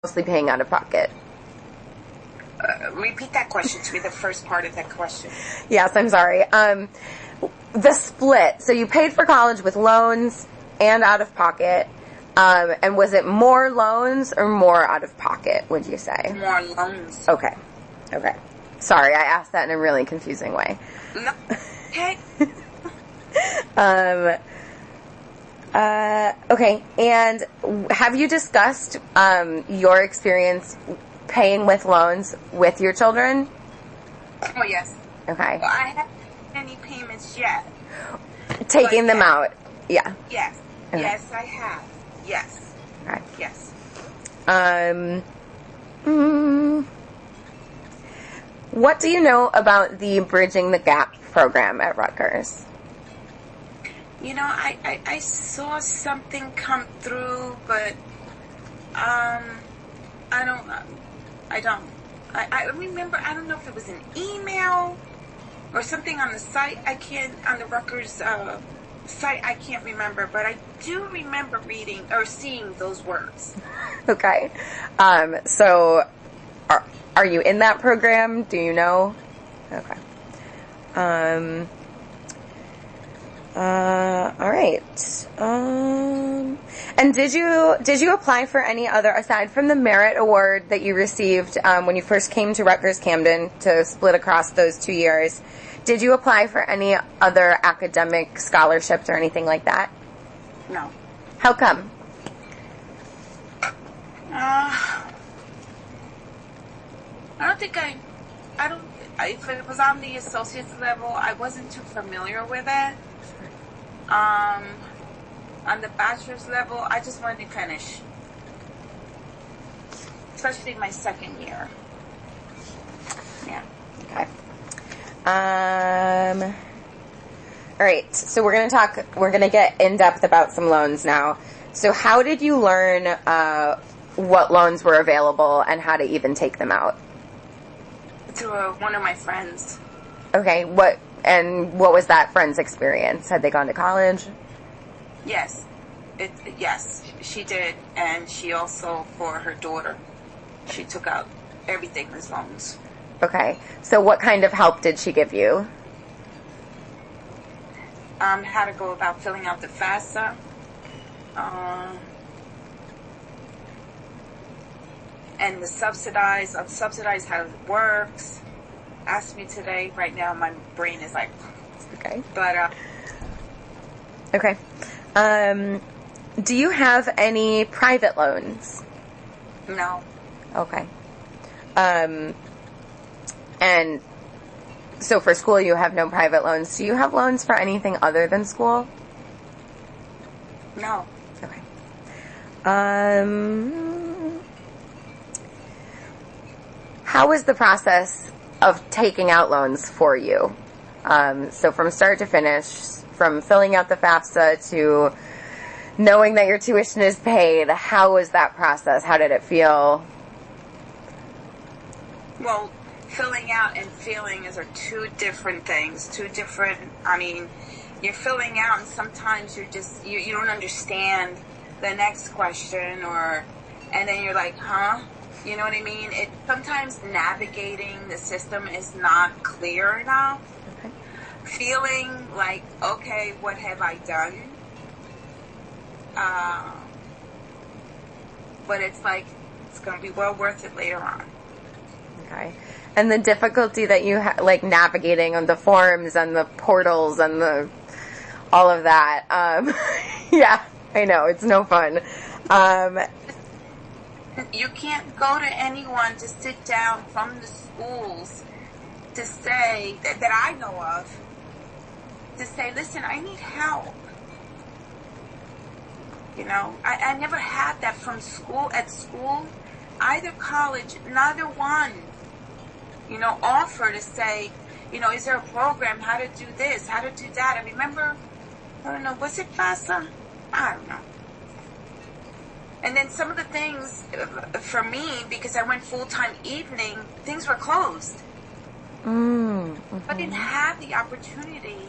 mostly paying out of pocket? Repeat that question to me, the first part of that question. Yes, I'm sorry. The split. So you paid for college with loans and out of pocket. And was it more loans or more out of pocket, would you say? More loans. Okay. Sorry, I asked that in a really confusing way. No. Okay. Okay, and have you discussed your experience paying with loans with your children? Oh, yes. Okay. Well, I haven't made any payments yet. Taking them out. Yeah. Yes. Okay. Yes, I have. Yes. Okay. Yes. What do you know about the Bridging the Gap program at Rutgers? You know, I saw something come through, but I remember, I don't know if it was an email or something on the site. On the Rutgers site, I can't remember, but I do remember reading or seeing those words. Okay. So are you in that program? Do you know? Okay. All right. And did you apply for any other, aside from the merit award that you received when you first came to Rutgers Camden to split across those 2 years, did you apply for any other academic scholarships or anything like that? No. How come? If it was on the associate's level, I wasn't too familiar with it. On the bachelor's level, I just wanted to finish. Especially my second year. Yeah. Okay. All right. So we're going to get in depth about some loans now. So how did you learn, what loans were available and how to even take them out? Through one of my friends. Okay. What was that friend's experience? Had they gone to college? Yes. Yes, she did. And she also, for her daughter, she took out everything as loans. Okay. So what kind of help did she give you? How to go about filling out the FAFSA. And the subsidized how it works. Asked me today. Right now, my brain is like... Okay. But, Okay. Do you have any private loans? No. Okay. And so for school, you have no private loans. Do you have loans for anything other than school? No. Okay. How was the process of taking out loans for you? So from start to finish, from filling out the FAFSA to knowing that your tuition is paid, how was that process? How did it feel? Well, filling out and feeling are two different things. You're filling out and sometimes you don't understand the next question and then you're like, huh? You know what I mean? Sometimes navigating the system is not clear enough. Okay. Feeling like, okay, what have I done? But it's like, it's going to be well worth it later on. Okay. And the difficulty that you like navigating on the forms and the portals and all of that. Yeah, I know. It's no fun. You can't go to anyone to sit down from the schools to say, that I know of, to say, listen, I need help. You know, I never had that from school. At school, either college, neither one, offer to say, is there a program, how to do this, how to do that. I remember, I don't know, was it FAFSA? I don't know. And then some of the things, for me, because I went full-time evening, things were closed. Mm-hmm. I didn't have the opportunity,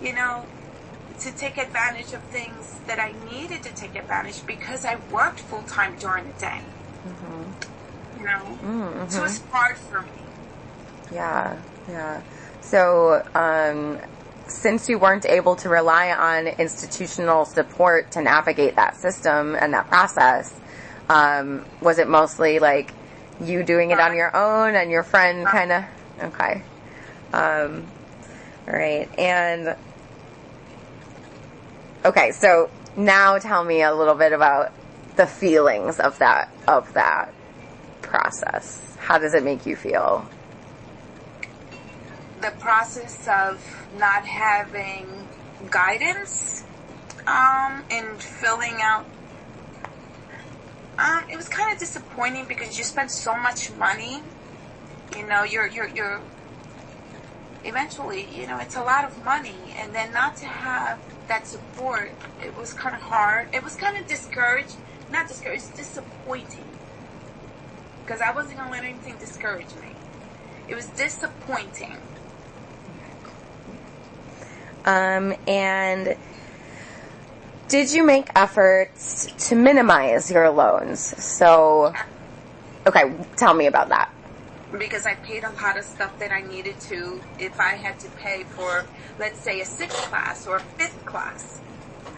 to take advantage of things that I needed to take advantage because I worked full-time during the day. You know? So it was hard for me. Yeah, yeah. So, since you weren't able to rely on institutional support to navigate that system and that process, was it mostly like you doing it on your own and your friend kind of? Okay. Right. And, okay, so now tell me a little bit about the feelings of that process. How does it make you feel? The process of not having guidance in filling out, it was kind of disappointing because you spend so much money. You know, you're eventually, you know, it's a lot of money, and then not to have that support, it was kind of hard. It was kind of not discouraged, disappointing, because I wasn't going to let anything discourage me. It was disappointing. And did you make efforts to minimize your loans? So, okay, tell me about that. Because I paid a lot of stuff that I needed to. If I had to pay for, let's say, a 6th class or a 5th class,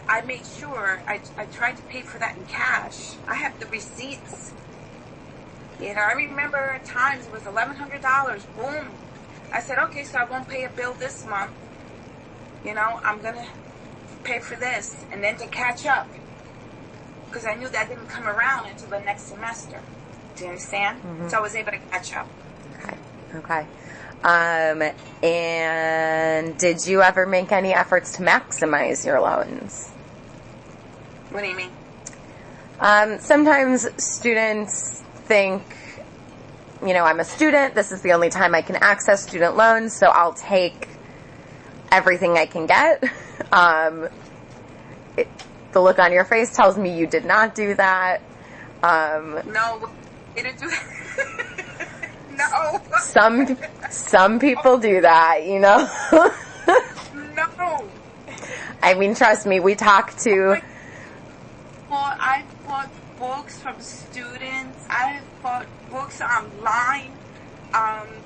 I made sure I tried to pay for that in cash. I have the receipts. You know, I remember at times it was $1,100. Boom. I said, okay, so I won't pay a bill this month. You know, I'm going to pay for this. And then to catch up. Because I knew that didn't come around until the next semester. Do you understand? Mm-hmm. So I was able to catch up. Okay. And did you ever make any efforts to maximize your loans? What do you mean? Sometimes students think, you know, I'm a student. This is the only time I can access student loans, so I'll take everything I can get. The look on your face tells me you did not do that. No, I didn't do that. No. Some people do that, you know. No. I mean, trust me, we talk to. I bought books from students. I bought books online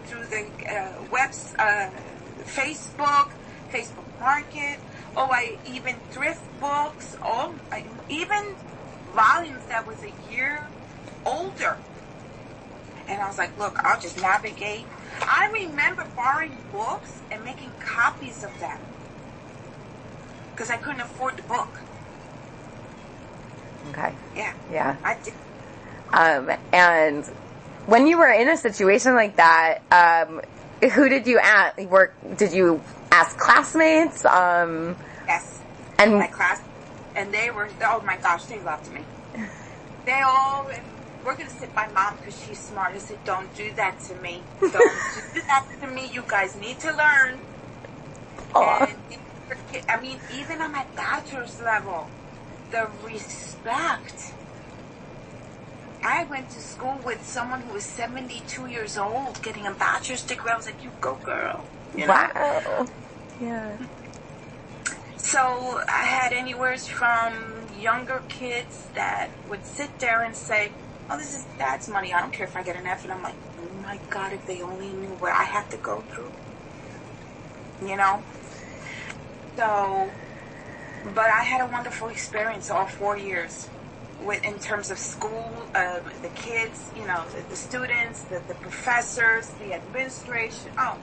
through the Facebook Market. Oh, I even thrift books. Oh, even volumes that was a year older. And I was like, look, I'll just navigate. I remember borrowing books and making copies of them because I couldn't afford the book. Okay. Yeah. Yeah. I did. And when you were in a situation like that, who did you ask? Did you ask classmates? Yes. And my class, and they were, oh my gosh, they loved me. They all, we're going to sit by mom because she's smart. I said, don't do that to me. Don't do that to me. You guys need to learn. Aww. And, I mean, even on my bachelor's level, the respect. I went to school with someone who was 72 years old getting a bachelor's degree. I was like, you go, girl. You know? Wow. Yeah. So I had anywhere from younger kids that would sit there and say, oh, this is Dad's money. I don't care if I get an F. And I'm like, oh my God, if they only knew what I have to go through. You know? So, but I had a wonderful experience all 4 years in terms of school, the kids, you know, the students, the professors, the administration. Oh,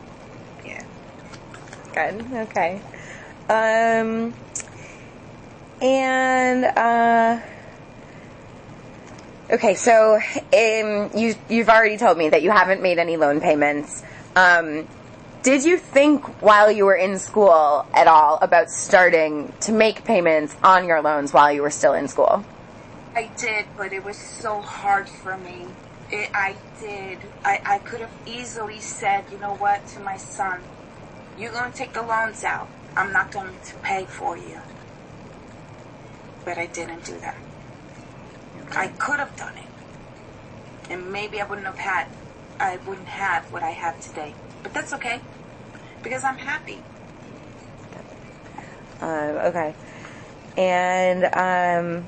yeah. Good. Okay. Okay, so you've already told me that you haven't made any loan payments. Did you think while you were in school at all about starting to make payments on your loans while you were still in school? I did, but it was so hard for me. I did. I could have easily said, you know what, to my son, you're going to take the loans out. I'm not going to pay for you. But I didn't do that. Okay. I could have done it. And maybe I wouldn't have what I have today. But that's okay. Because I'm happy. Okay. And,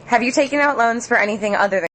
Have you taken out loans for anything other than